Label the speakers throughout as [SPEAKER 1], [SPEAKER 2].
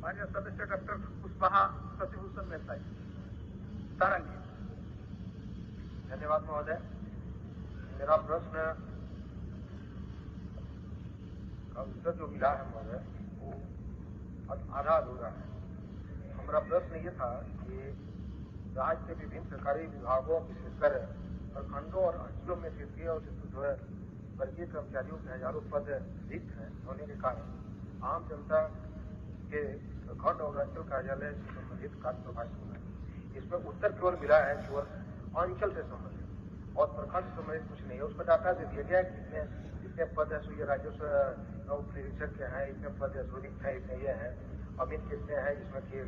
[SPEAKER 1] माननीय सदस्य डॉक्टर कुशवाहा शशिभूषण मेहता सारंगी।
[SPEAKER 2] धन्यवाद महोदय। मेरा प्रश्न का उत्तर जो मिला है महोदय वो आधा अधूरा है। हमारा प्रश्न ये था कि राज्य के विभिन्न सरकारी विभागों विशेषकर प्रखंडों और अंचलों में तृतीय और चतुर्थ वर्गीय कर्मचारियों के हजारों पद रिक्त हैं होने के कारण आम जनता के प्रखंड और अंचल कार्यालय से संबंधित कार्य प्रभावित हो रहा है। इसमें उत्तर केवल मिला है केवल अंचल से संबंधित और प्रखंड से संबंधित कुछ नहीं है। उसका डाटा दे दिया गया है कि इतने पद है, ये राजस्व उप निरीक्षक के हैं, इतने पद है, रिक्त है, इतने ये है, अमित कितने हैं, जिसमें कि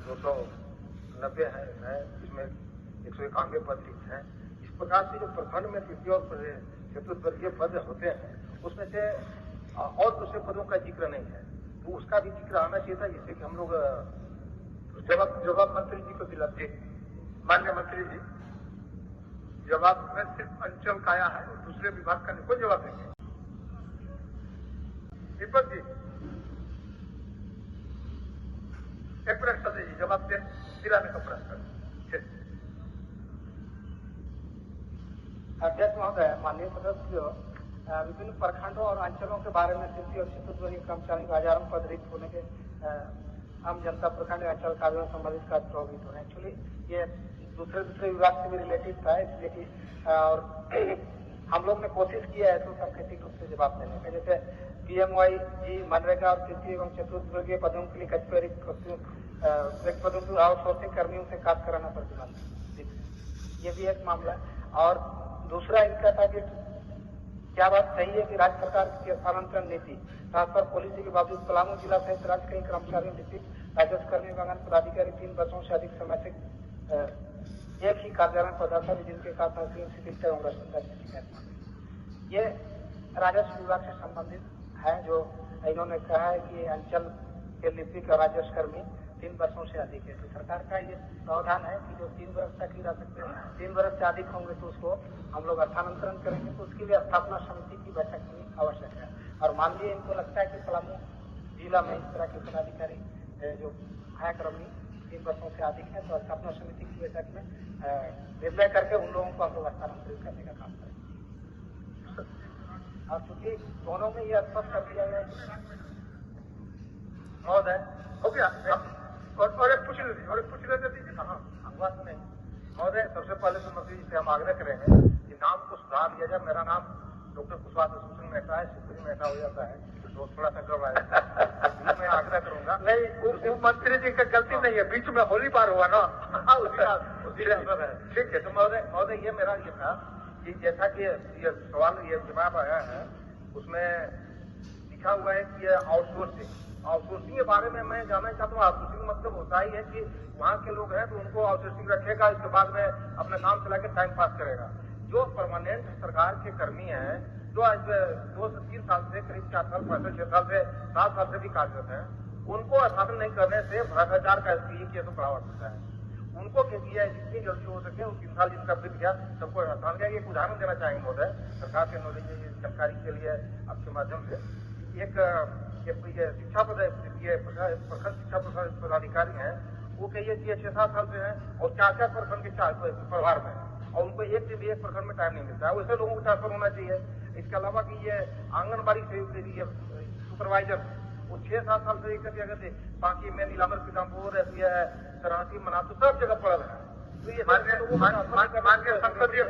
[SPEAKER 2] 290 है, इसमें 191 पद रिक्त हैं। इस प्रकार से जो प्रखंड में तृतीय और चतुर्थ वर्गीय पद होते हैं उसमें से और दूसरे पदों का जिक्र नहीं है, तो उसका भी जिक्र आना चाहिए था, जिससे कि हम लोग
[SPEAKER 1] जवाब मंत्री जी को दिलाते। माननीय मंत्री जी, जवाब में सिर्फ अंचल का आया है और दूसरे विभाग का नहीं। कोई जवाब नहीं है। दीपक जी एक प्रश्न दीजिए, जवाब दे दिलाने का प्रश्न।
[SPEAKER 3] अध्यक्ष महोदय, माननीय सदस्यों, विभिन्न प्रखंडों और अंचलों के बारे में तृतीय और चतुर्थ वर्गीय कर्मचारियों के हजारों पद रिक्त होने के आम जनता प्रखंड अंचल कार्यों से संबंधित कार्य प्रभावित हो रहे हैं। एक्चुअली ये दूसरे विभाग से भी रिलेटिव था, इसलिए कि और हम लोग ने कोशिश किया है तो सांकेतिक रूप से जवाब देने का। जैसे PMY जी मनरेगा और तृतीय एवं चतुर्थ वर्गीय पदों के लिए कतिपय रिक्त पदों की आउटसोर्सिंग कर्मियों से कार्य कराना प्रतिबंधित, ये भी एक मामला है। और दूसरा इनका था कि क्या बात सही है कि राज्य सरकार की स्थानांतरण नीति ट्रांसफर पॉलिसी के बावजूद पलामू जिला सहित राज्य के कर्मचारियों राजस्व कर्मी विभाग पदाधिकारी 3 वर्षों से अधिक समय से एक ही कार्यालय पदाधिकारी था, जिनके साथ शिक्षा एवं भ्रष्टाचार की शिकायत। ये राजस्व विभाग से संबंधित है, जो इन्होंने कहा है कि अंचल के लिपिक और राजस्व कर्मी 3 वर्षों से अधिक है। तो सरकार का ये प्रावधान है कि जो 3 वर्ष तक ही रह सकते हैं, 3 वर्ष से अधिक होंगे तो उसको हम लोग स्थानांतरण करेंगे। तो उसके लिए स्थापना समिति की बैठक की आवश्यक है। और मान लीजिए इनको लगता है कि पलामू जिला में इस तरह के पदाधिकारी जो है कर्मी 3 वर्षों से अधिक है, तो स्थापना समिति की बैठक में निर्णय करके उन लोगों को हम लोग स्थानांतरित करने का काम करेंगे। और चूंकि दोनों में यह स्पष्ट कर दिया गया
[SPEAKER 1] महोदय हो गया। और एक पूछ लेते दीजिए।
[SPEAKER 2] हाँ, बात नहीं महोदय, सबसे पहले तो मंत्री जी से हम आग्रह करेंगे कि नाम को सुधार दिया जाए। मेरा नाम डॉक्टर कुशवाहा शशिभूषण मेहता है, शिवपुरी मेहता हो जाता है तो थोड़ा सा गड़बड़ा जाता है। मैं आग्रह करूंगा।
[SPEAKER 1] नहीं, मंत्री जी का गलती नहीं है, बीच में होली पार हुआ ना।
[SPEAKER 2] ठीक है। तो महोदय ये मेरा ये था कि जैसा कि ये सवाल ये जवाब आया है उसमें लिखा हुआ है कि आउटसोर्सिंग के बारे में मैं जानना चाहता हूँ। आउटसोर्सिंग मतलब होता ही है कि वहाँ के लोग हैं तो उनको आउटसोर्सिंग रखेगा, इसके बाद में अपना काम चला के टाइम पास करेगा। जो परमानेंट सरकार के कर्मी हैं, जो आज 2 से 3 साल से करीब 4 साल 6 साल से 7 साल से भी कार्यरत है, उनको स्थापन नहीं करने से भ्रष्टाचार का केस बढ़ावा सकता है। उनको किया जितनी जल्दी हो सके 3 साल जिनका बीत गया सबको स्थान दिया। एक उदाहरण देना चाहेंगे महोदय, सरकार के नॉलेज जानकारी के लिए आपके माध्यम से। एक शिक्षा प्रखंड शिक्षा पदाधिकारी हैं, वो कहिए कि 6-7 साल से हैं और 4 प्रखंड के प्रभार में, और उनको एक दिन भी एक प्रखंड में टाइम नहीं मिलता है। वैसे लोगों को ट्रांसफर होना चाहिए। इसके अलावा कि ये आंगनबाड़ी से सुपरवाइजर वो 6-7 साल से अगर बाकी में नीलामर पीताम्बुर है, शरणार्थी मना तो सब जगह पड़ल है। तो ये
[SPEAKER 1] माननीय संसदीय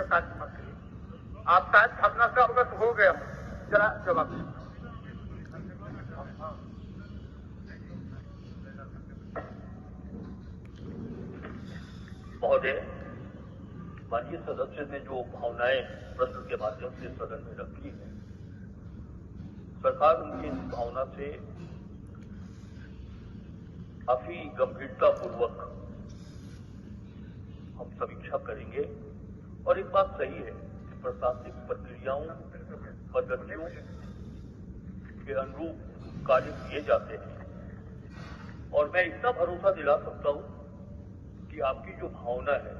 [SPEAKER 1] कार्य मंत्री आप शायद घटना से अवगत हो गए, जरा जवाब दें।
[SPEAKER 4] महोदय, माननीय सदस्य ने जो भावनाएं प्रश्न के माध्यम से सदन में रखी है, सरकार उनकी इस भावना से काफी गंभीरता पूर्वक हम समीक्षा करेंगे। और एक बात सही है कि प्रशासनिक प्रक्रियाओं पद्धतियों के अनुरूप कार्य किए जाते हैं, और मैं इतना भरोसा दिला सकता हूं कि आपकी जो भावना है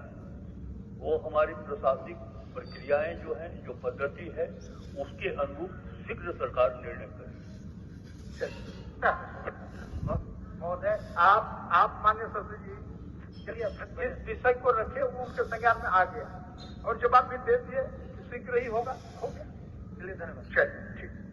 [SPEAKER 4] वो हमारी प्रशासनिक प्रक्रियाएं जो है, जो पद्धति है, उसके अनुरूप शीघ्र सरकार निर्णय करेगी।
[SPEAKER 2] महोदय
[SPEAKER 1] आप माननीय सदस्य जी
[SPEAKER 2] चलिए
[SPEAKER 1] इस विषय को रखे, वो उनके संज्ञान में आ गया और जवाब भी दे दिए, शीघ्र ही होगा, हो गया।
[SPEAKER 2] चलिए धन्यवाद।
[SPEAKER 1] चलिए ठीक।